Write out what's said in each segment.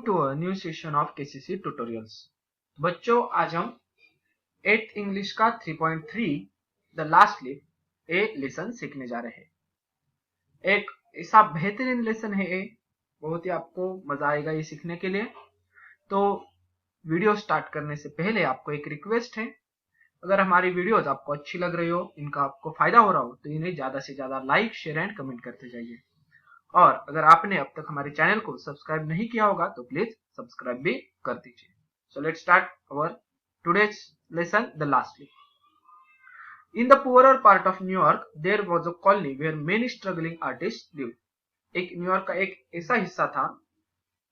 to a new session of KCC tutorials। बच्चों, आज हम 8th इंग्लिश का 3.3 the last lip A lesson सीखने जा रहे हैं। एक ऐसा बेहतरीन लेसन है ये, बहुत ही आपको मजा आएगा ये सीखने के लिए। तो वीडियो स्टार्ट करने से पहले आपको एक रिक्वेस्ट है, अगर हमारी वीडियोस आपको अच्छी लग रही हो, इनका आपको फायदा हो रहा हो, तो इन्हें ज्यादा से ज्यादा लाइक, शेयर एंड कमेंट करते जाइए। और अगर आपने अब तक हमारे चैनल को सब्सक्राइब नहीं किया होगा तो प्लीज सब्सक्राइब भी कर दीजिए। So let's start our today's lesson the last week. In the poorer part of New York there was a colony where many struggling artist live. एक न्यूयॉर्क का एक ऐसा हिस्सा था,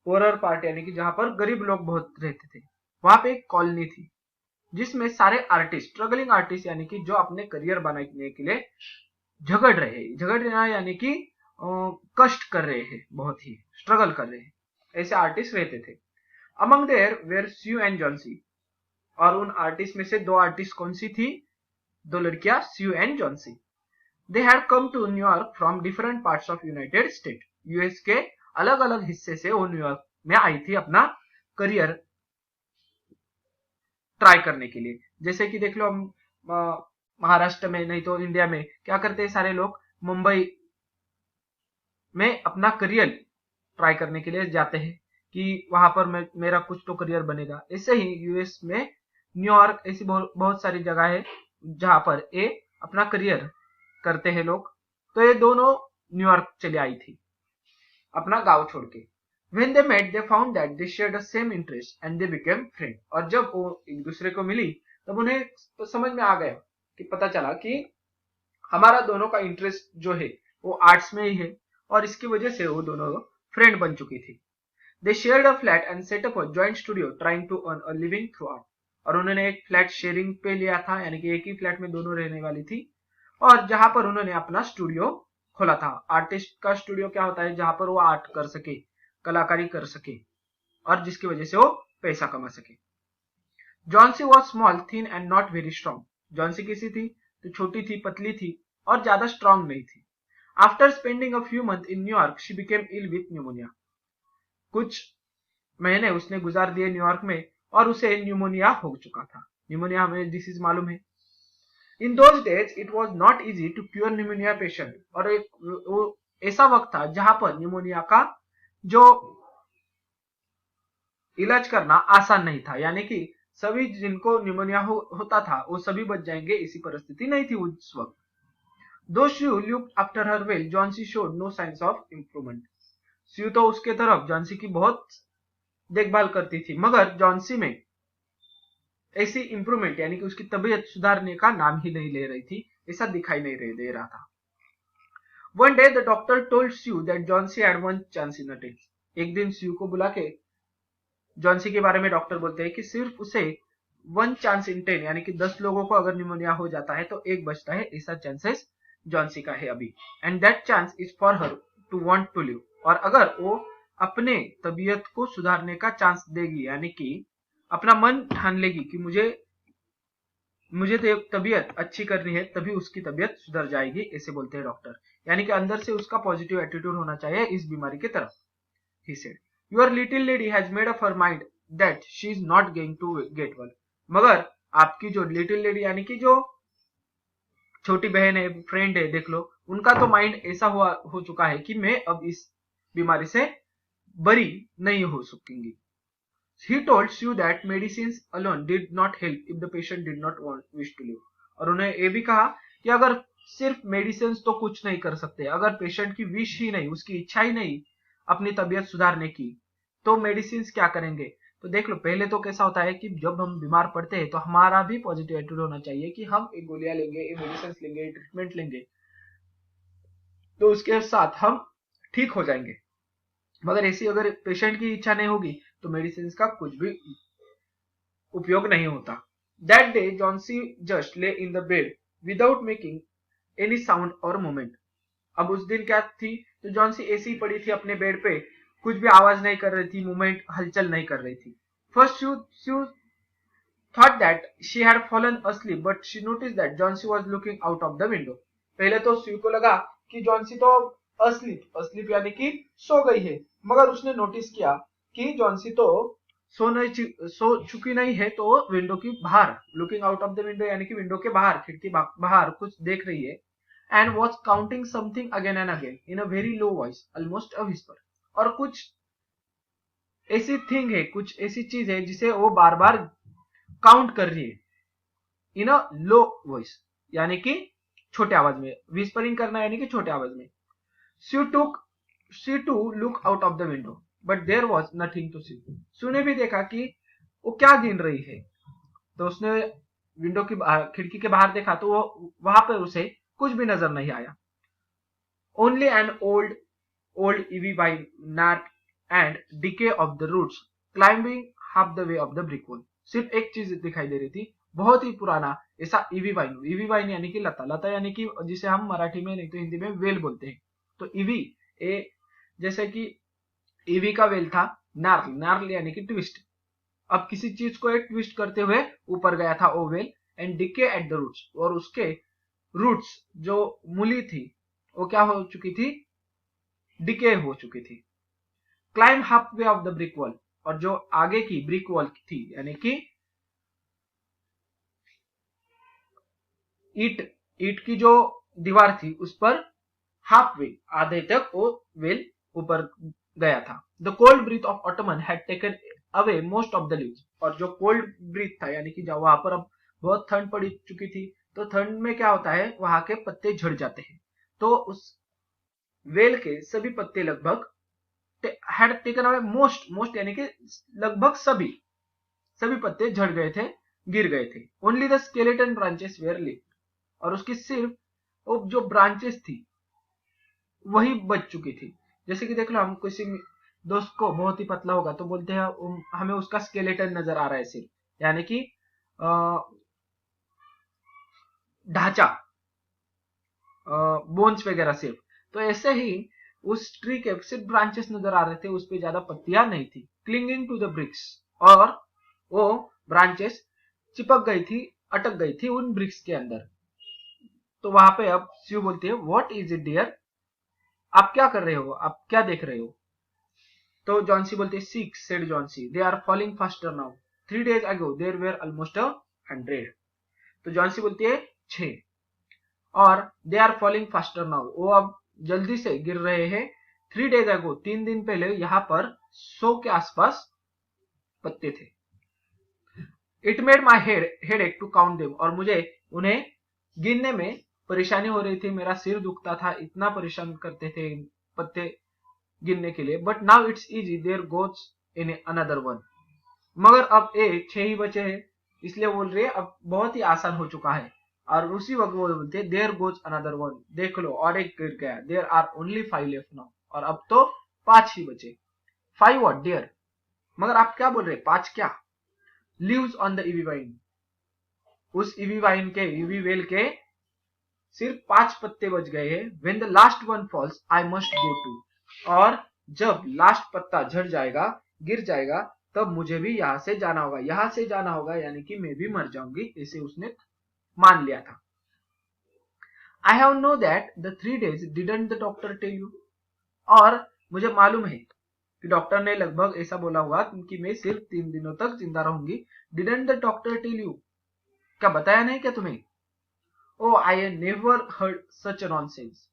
पुअरर पार्ट यानी कि जहां पर गरीब लोग बहुत रहते थे, वहां पे एक कॉलोनी थी जिसमें सारे आर्टिस्ट, स्ट्रगलिंग आर्टिस्ट यानी कि जो अपने करियर बनाने के लिए झगड़ रहे यानी कि कष्ट कर रहे हैं, बहुत ही स्ट्रगल कर रहे हैं, ऐसे आर्टिस्ट रहते थे। Among there were Sue and Johnsy, और उन आर्टिस्ट में से दो आर्टिस्ट कौन सी थी? दो लड़कियां, Sue and Johnsy. They had come to New York from different parts of united state. US के अलग अलग हिस्से से वो न्यूयॉर्क में आई थी अपना करियर ट्राई करने के लिए। जैसे कि देख लो, हम महाराष्ट्र में, नहीं तो इंडिया में क्या करते हैं, सारे लोग मुंबई में अपना करियर ट्राई करने के लिए जाते हैं कि वहां पर मेरा कुछ तो करियर बनेगा। ऐसे ही यूएस में न्यूयॉर्क ऐसी बहुत सारी जगह है जहां पर ये अपना करियर करते हैं लोग। तो ये दोनों न्यूयॉर्क चली आई थी अपना गांव छोड़ के। When they met, they found that they shared the same interest and they became friends। और जब वो एक दूसरे को मिली तब उन्हें तो समझ में आ गया कि पता चला कि हमारा दोनों का इंटरेस्ट जो है वो आर्ट्स में ही है, और इसकी वजह से वो दोनों फ्रेंड बन चुकी थी। They shared a flat and set up a joint studio trying to earn a living through art। और उन्होंने एक फ्लैट शेयरिंग पे लिया था, यानी कि एक ही फ्लैट में दोनों रहने वाली थी, और जहां पर उन्होंने अपना स्टूडियो खोला था। आर्टिस्ट का स्टूडियो क्या होता है? जहां पर वो आर्ट कर सके, कलाकारी कर सके, और जिसकी वजह से वो पैसा कमा सके। Johnsy was small, thin and not very strong. Johnsy कैसी थी? तो छोटी थी, पतली थी, और ज्यादा स्ट्रॉन्ग नहीं थी। After spending a few month in New York she became ill with pneumonia. कुछ महीने उसने गुजार दिए न्यूयॉर्क में और उसे न्यूमोनिया हो चुका था। न्यूमोनिया हमें डिसीज मालूम है। In those days it was not easy to cure pneumonia patient. और एक ऐसा वक्त था जहां पर न्यूमोनिया का जो इलाज करना आसान नहीं था, यानी कि सभी जिनको न्यूमोनिया होता था वो सभी बच जाएंगे, ऐसी परिस्थिति नहीं थी उस वक्त। Though Sue looked after her well, Johnsy showed no signs of improvement. Sue तो उसके तरफ जॉन्सी की बहुत देखभाल करती थी, मगर जॉन्सी में ऐसी इंप्रूवमेंट यानी कि उसकी तबीयत सुधारने का नाम ही नहीं ले रही थी, ऐसा दिखाई नहीं दे रहा था। One day the doctor told Sue that Johnsy had one chance in a ten। एक दिन स्यू को बुला के जॉन्सी के बारे में डॉक्टर बोलते हैं कि सिर्फ उसे 1 चांस इन 10 यानी कि 10 लोगों को अगर निमोनिया हो जाता है तो एक बचता है, ऐसा चांसेस जॉन्सी का है अभी। And that chance is for her to want to live. और अगर वो अपने तबीयत को सुधारने का चांस देगी, यानी कि अपना मन ठान लेगी कि मुझे तो तबीयत अच्छी करनी है, तभी उसकी तबीयत सुधर जाएगी, ऐसे बोलते हैं डॉक्टर। यानी कि अंदर से उसका पॉजिटिव एटीट्यूड होना चाहिए इस बीमारी की तरफ। He said, Your little lady has made up her mind that she is not going to get well। मगर आपकी जो लिटिल लेडी यानी कि जो छोटी बहन है, फ्रेंड है, देख लो, उनका तो माइंड ऐसा हो चुका है कि मैं अब इस बीमारी से बरी नहीं हो सकेंगी। He told Sue that medicines alone did not help if the patient did not wish to live। और उन्हें ये भी कहा कि अगर सिर्फ मेडिसिन तो कुछ नहीं कर सकते, अगर पेशेंट की विश ही नहीं, उसकी इच्छा ही नहीं अपनी तबीयत सुधारने की, तो मेडिसिन क्या करेंगे? तो देख लो, पहले तो कैसा होता है कि जब हम बीमार पड़ते हैं तो हमारा भी पॉजिटिव एटीट्यूड होना चाहिए कि हम एक गोलियां लेंगे, एक मेडिसिन लेंगे, ट्रीटमेंट लेंगे, तो उसके साथ हम ठीक हो जाएंगे। मगर ऐसी अगर पेशेंट की इच्छा नहीं होगी तो मेडिसिन का कुछ भी उपयोग नहीं होता। दैट डे जॉन्सी जस्ट ले in the bed without making any sound और मूवमेंट। अब उस दिन क्या थी? तो जॉन्सी ऐसी ही पड़ी थी अपने बेड पे, कुछ भी आवाज नहीं कर रही थी, मूवमेंट, हलचल नहीं कर रही थी। First Sue thought that she had fallen asleep, but she noticed that Johnsy was looking out of the window। पहले तो स्यू को लगा कि जॉन्सी तो अस्लीप यानी कि सो गई है, मगर उसने नोटिस किया कि जॉन्सी तो सो चुकी नहीं है, तो विंडो की बाहर, looking out of the window यानी कि विंडो के बाहर, खिड़की बाहर कुछ देख रही है। And was counting something again and again in a very low voice, almost a whisper. और कुछ ऐसी थिंग है, कुछ ऐसी चीज है जिसे वो बार बार काउंट कर रही है इन अ लो वॉइस, यानी कि छोटे आवाज में। विस्परिंग करना यानी कि छोटे आवाज में। She to look out of the window but there was nothing to see. Sue ने भी देखा कि वो क्या गिन रही है, तो उसने विंडो की खिड़की के बाहर देखा, तो वो वहां पर उसे कुछ भी नजर नहीं आया। Only an old ivy vine knot and decay of the roots climbing half the way of the brick wall। सिर्फ एक चीज दिखाई दे रही थी, बहुत ही पुराना ऐसा ईवी वाइन यानी कि लता, लता यानी कि जिसे हम मराठी में नहीं तो हिंदी में वेल बोलते हैं। तो ईवी ए जैसे कि ईवी का वेल था, नार्ल, नार्ल यानी कि ट्विस्ट। अब किसी चीज को एक ट्विस्ट करते हुए ऊपर गया था वो वेल। And decay at the roots, और उसके रूट्स जो मूली थी वो क्या हो चुकी थी, डिके हो चुकी थी। Climb half way of the brick wall, और जो आगे की ब्रिक वॉल थी यानी कि ईट की जो दीवार थी उस पर हाफ वे, आधे तक वो वेल ऊपर गया था। The cold breath of autumn had taken away most of the leaves, और जो कोल्ड ब्रीथ था यानी कि जब वहां पर अब बहुत ठंड पड़ चुकी थी, तो ठंड में क्या होता है, वहां के पत्ते झड़ जाते हैं। तो उस वेल के सभी पत्ते लगभग हैड टेकन अवे मोस्ट यानी कि लगभग सभी पत्ते झड़ गए थे, गिर गए थे। Only the skeleton branches were left, और उसकी सिर्फ वो जो ब्रांचेस थी वही बच चुकी थी। जैसे कि देख लो, हम किसी दोस्त को बहुत ही पतला होगा तो बोलते हैं हमें उसका स्केलेटन नजर आ रहा है सिर्फ, यानी कि ढांचा, बोन्स वगैरह सिर्फ। तो ऐसे ही उस ट्री के सिर्फ ब्रांचेस नजर आ रहे थे, उस पे ज्यादा पत्तियां नहीं थी। क्लिंगिंग टू द ब्रिक्स, और वो ब्रांचेस चिपक गई थी, अटक गई थी उन ब्रिक्स के अंदर। तो वहां पे अब स्यू बोलती है, व्हाट इज इट डियर, आप क्या कर रहे हो, आप क्या देख रहे हो। तो जॉन्सी बोलते हैं, 6 said Johnsy, they are falling faster now, 3 days ago there were almost 100। तो जॉन्सी बोलती है 6, और they are falling faster now, वो अब जल्दी से गिर रहे हैं। 3 days ago 3 दिन पहले यहाँ पर 100 के आसपास पत्ते थे। इट मेड माई हेड एक टू काउंट देम, और मुझे उन्हें गिनने में परेशानी हो रही थी, मेरा सिर दुखता था, इतना परेशान करते थे पत्ते गिनने के लिए। But now it's easy, there goes in another one, मगर अब 6 ही बचे हैं, इसलिए बोल रही है अब बहुत ही आसान हो चुका है। और उसी वक्त वो बोलते हैं, देयर गोज अनदर वन, देख लो और एक गिर गया। There are only 5 left now, और अब तो 5 ही बचे। 5 व्हाट डियर, मगर आप क्या बोल रहे हैं, 5 क्या। Leaves on the ivy vine, उस ईवी वाइन के, ईवी वेल के सिर्फ 5 पत्ते बच गए हैं। When the last one falls I must go too, और जब लास्ट पत्ता झड़ जाएगा, गिर जाएगा, तब मुझे भी यहां से जाना होगा, यहां से जाना होगा यानी कि मैं भी मर जाऊंगी, इसे उसने मान लिया था। I have know that the 3 days didn't the doctor tell you, और मुझे मालूम है कि डॉक्टर ने लगभग ऐसा बोला होगा कि मैं सिर्फ 3 दिनों तक जिंदा रहूंगी। Didn't the doctor tell you, क्या बताया नहीं क्या तुम्हें। Oh I never heard such nonsense,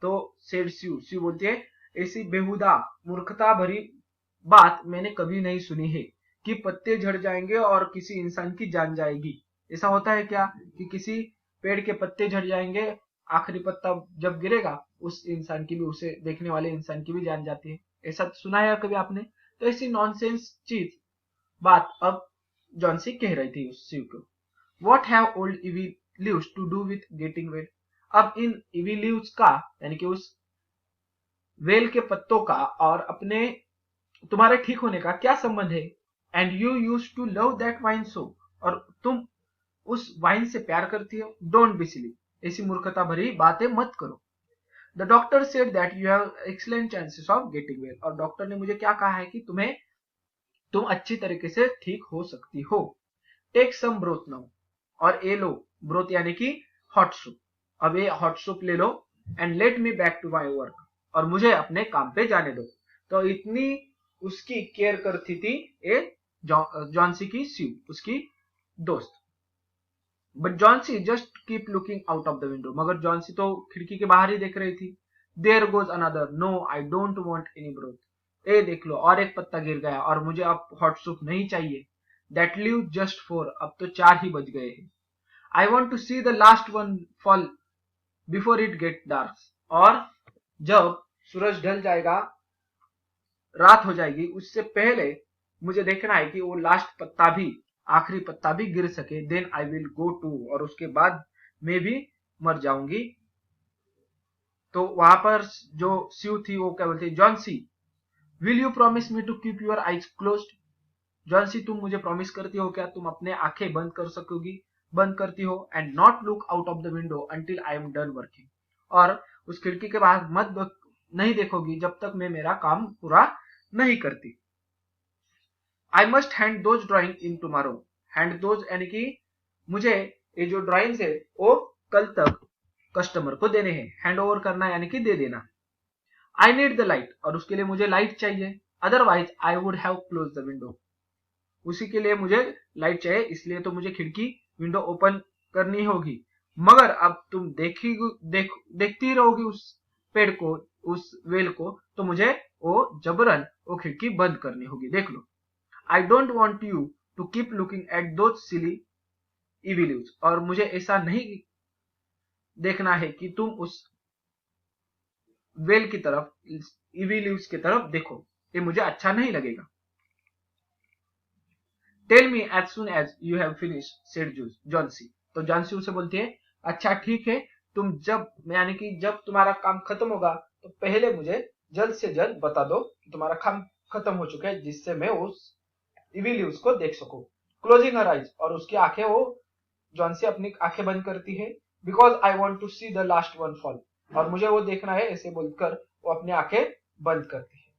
तो सेड स्यू बोलती है, ऐसी बेहुदा मूर्खता भरी बात मैंने कभी नहीं सुनी है कि पत्ते झड़ जाएंगे और किसी इंसान की जान जाएगी। ऐसा होता है क्या कि किसी पेड़ के पत्ते झड़ जाएंगे, आखिरी पत्ता जब गिरेगा उस इंसान की भी, उसे देखने वाले इंसान की भी जान जाती है। ऐसा सुना है कभी आपने। तो ऐसी नॉनसेंस चीज बात अब जॉन्सी कह रही थी उस स्यू को। What have old ivy leaves to do with getting well, अब इन ईवी लीव्स का यानी कि उस वेल के पत्तों का और अपने तुम्हारे ठीक होने का क्या संबंध है। And you used to love that vine so, और तुम उस वाइन से प्यार करती हो। डोंट बी सिली, ऐसी मूर्खता भरी बातें मत करो। The doctor said that you have excellent chances of getting well, और डॉक्टर ने मुझे क्या कहा है कि तुम अच्छी तरीके से ठीक हो सकती हो। टेक सम ब्रोथ नाउ, और ये लो ब्रोथ यानी कि हॉट सूप, अब ये हॉट सूप ले लो। And let me back to my work, और मुझे अपने काम पे जाने दो। तो इतनी उसकी केयर करती थी ए जॉन्सी की स्यू, उसकी दोस्त। But Johnsy just keep looking out of the window, मगर जॉन्सी तो खिड़की के बाहर ही देख रही थी। There goes another, no I don't want any broth, ए देख लो और एक पत्ता गिर गया और मुझे अब हॉट सूप नहीं चाहिए। दैट लीव जस्ट 4, अब तो 4 ही बज गए हैं। I want to see the last one fall before it get dark, और जब सूरज ढल जाएगा, रात हो जाएगी, उससे पहले मुझे देखना है कि वो लास्ट पत्ता भी, आखिरी पत्ता भी गिर सके। Then I will go too, और उसके बाद मैं भी मर जाऊंगी। तो वहां पर जो स्यू थी वो क्या बोलती, Johnsy will you promise me to keep your eyes closed, Johnsy तुम मुझे प्रॉमिस करती हो क्या, तुम अपने आंखें बंद कर सकोगी, बंद करती हो, and not look out of the window until I am done working, और उस खिड़की के बाहर मत नहीं देखोगी जब तक मैं मेरा काम पूरा नहीं करती। I must hand those drawing in tomorrow, hand those यानी कि मुझे ये जो ड्राइंग्स है वो कल तक कस्टमर को देने हैं, हैंड ओवर करना यानी कि दे देना। आई नीड द लाइट, और उसके लिए मुझे लाइट चाहिए, otherwise I would have close the window, उसी के लिए मुझे लाइट चाहिए, इसलिए तो मुझे खिड़की विंडो ओपन करनी होगी। मगर अब तुम देखती रहोगी उस पेड़ को, उस वेल को, तो मुझे वो जबरन वो खिड़की बंद करनी होगी। देख लो, I don't want you to keep looking at those silly ivy leaves, और मुझे ऐसा नहीं देखना है कि तुम उस वेल की तरफ, ईवी लीव्स की तरफ देखो, ये मुझे अच्छा नहीं लगेगा। Tell me as soon as you have finish, said Johnsy, तो जॉन्सी उसे बोलती है, अच्छा ठीक है, तुम जब, यानी कि जब तुम्हारा काम खत्म होगा तो पहले मुझे जल्द से जल्द बता दो कि तुम्हारा काम खत्म हो चुका है, जिससे मैं उस ईवी लीव्स को देख सकूं। क्लोजिंग हर आइज, और उसकी आंखें, वो जॉन्सी अपनी आंखें बंद करती है, because I want to see the last one fall, और मुझे वो देखना है, ऐसे बोलकर वो अपनी आंखें बंद करती है।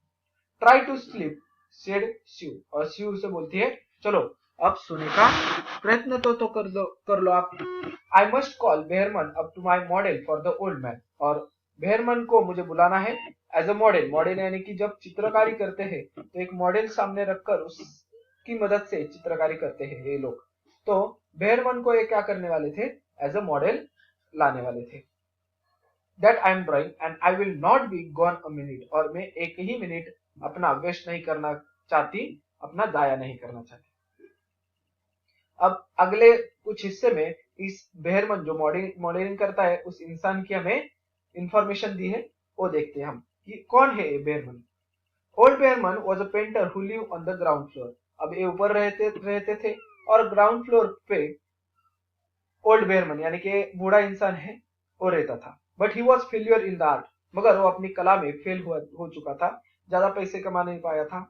ट्राई टू स्लीप, सेड स्यू, और स्यू उसे बोलती है, चलो अब सोने का प्रयत्न तो कर लो आप। I must call Behrman up to my model for the old man, और बेहरमन को मुझे बुलाना है एज अ मॉडल, मॉडल यानी कि जब चित्रकारी करते हैं तो एक मॉडल सामने रखकर उसकी मदद से चित्रकारी करते हैं ये लोग, तो बेहरमन को ये क्या करने वाले थे, एज अ मॉडल लाने वाले थे। That I am drawing and I will not be gone a minute, और मैं एक ही मिनट अपना वेस्ट नहीं करना चाहती, अपना जाया नहीं करना चाहती। अब अगले कुछ हिस्से में इस बेहरमन जो मॉडलिंग करता है, उस इंसान की हमें इंफॉर्मेशन दी है, वो देखते हैं हम कि कौन है ये Behrman. Old Behrman was a painter who live on the ground floor, अब ये ऊपर रहते थे, और ग्राउंड फ्लोर पे ओल्ड बेहरमन यानी कि बूढ़ा इंसान है वो रहता था। But he was failure in the art, मगर वो अपनी कला में फेल हो चुका था, ज्यादा पैसे कमा नहीं पाया था।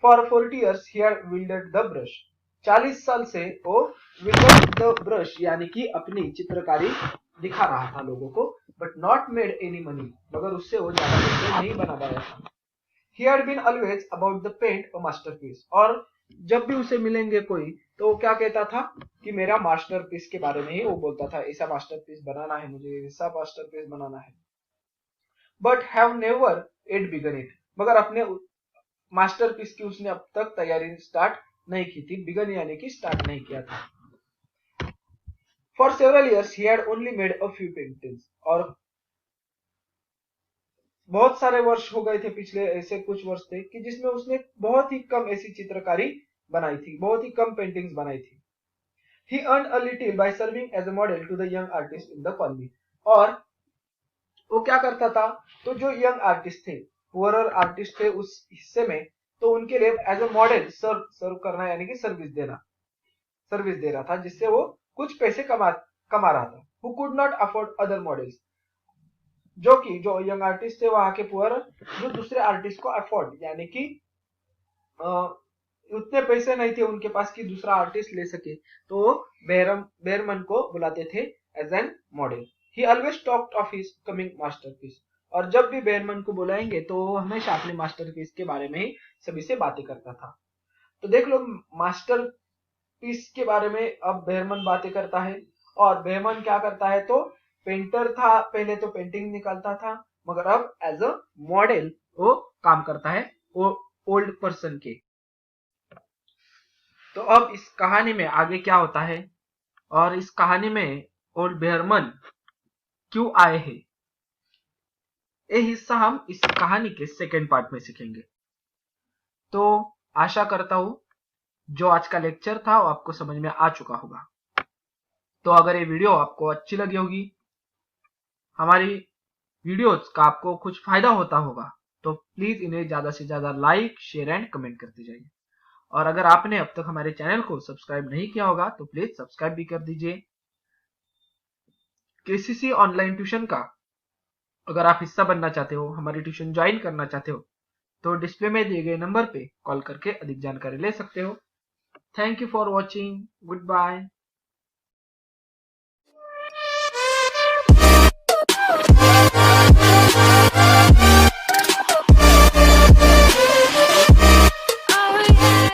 For 40 years he had wielded the brush, 40 साल से वो wielded the brush यानी कि अपनी चित्रकारी दिखा रहा था लोगों को, but not made any money, मगर उससे वो ज्यादा पैसे नहीं बना पाया था। He had been always about the paint a masterpiece, और जब भी उसे मिलेंगे कोई तो वो क्या कहता था कि मेरा मास्टरपीस के बारे में ही वो बोलता था, ऐसा मास्टरपीस बनाना है मुझे, ऐसा मास्टरपीस बनाना है। But have never it began it, मगर अपने मास्टरपीस की उसने अब तक तैयारी स्टार्ट नहीं की थी, बिगन यानी कि स्टार्ट नहीं किया था। For several years he had only made a few paintings, और बहुत सारे वर्ष हो गए थे, पिछले ऐसे कुछ वर्ष थे कि जिसमें उसने बहुत ही कम ऐसी चित्रकारी बनाई थी, बहुत ही कम पेंटिंग्स बनाई थी। He earned a little by serving as a model to the young artists in the colony, और वो क्या करता था, तो जो यंग आर्टिस्ट थे, पुअरर आर्टिस्ट थे उस हिस्से में, तो उनके लिए एज अ मॉडल सर्व करना यानी कि सर्विस दे रहा था, जिससे वो कुछ पैसे कमा रहा था। Who could not afford other models, जो यंग आर्टिस्ट थे वहां के पुअर, जो दूसरे आर्टिस्ट को अफोर्ड यानी कि उतने पैसे नहीं थे उनके पास कि दूसरा आर्टिस्ट ले सके, तो बेहरमन को बुलाते थे as an model. He always talked of his coming masterpiece, और जब भी बेहरमन को बुलाएंगे तो वो हमेशा अपने मास्टरपीस के बारे में ही सभी से बातें करता था। तो देख लो, मास्टरपीस के बारे में अब बेहरमन बातें करता है, और बेहरमन क्या करता है, तो पेंटर था पहले, तो पेंटिंग निकालता था, मगर अब एज अ मॉडल वो काम करता है, वो ओल्ड पर्सन के। तो अब इस कहानी में आगे क्या होता है और इस कहानी में ओल्ड बेहरमन क्यों आए हैं, ये हिस्सा हम इस कहानी के सेकेंड पार्ट में सीखेंगे। तो आशा करता हूं जो आज का लेक्चर था वो आपको समझ में आ चुका होगा। तो अगर ये वीडियो आपको अच्छी लगी होगी, हमारी वीडियोस का आपको कुछ फायदा होता होगा, तो प्लीज इन्हें ज्यादा से ज्यादा लाइक, शेयर एंड कमेंट करते जाइए। और अगर आपने अब तक हमारे चैनल को सब्सक्राइब नहीं किया होगा तो प्लीज सब्सक्राइब भी कर दीजिए। केसीसी ऑनलाइन ट्यूशन का अगर आप हिस्सा बनना चाहते हो, हमारी ट्यूशन ज्वाइन करना चाहते हो, तो डिस्प्ले में दिए गए नंबर पे कॉल करके अधिक जानकारी ले सकते हो। Thank you for watching. Good bye.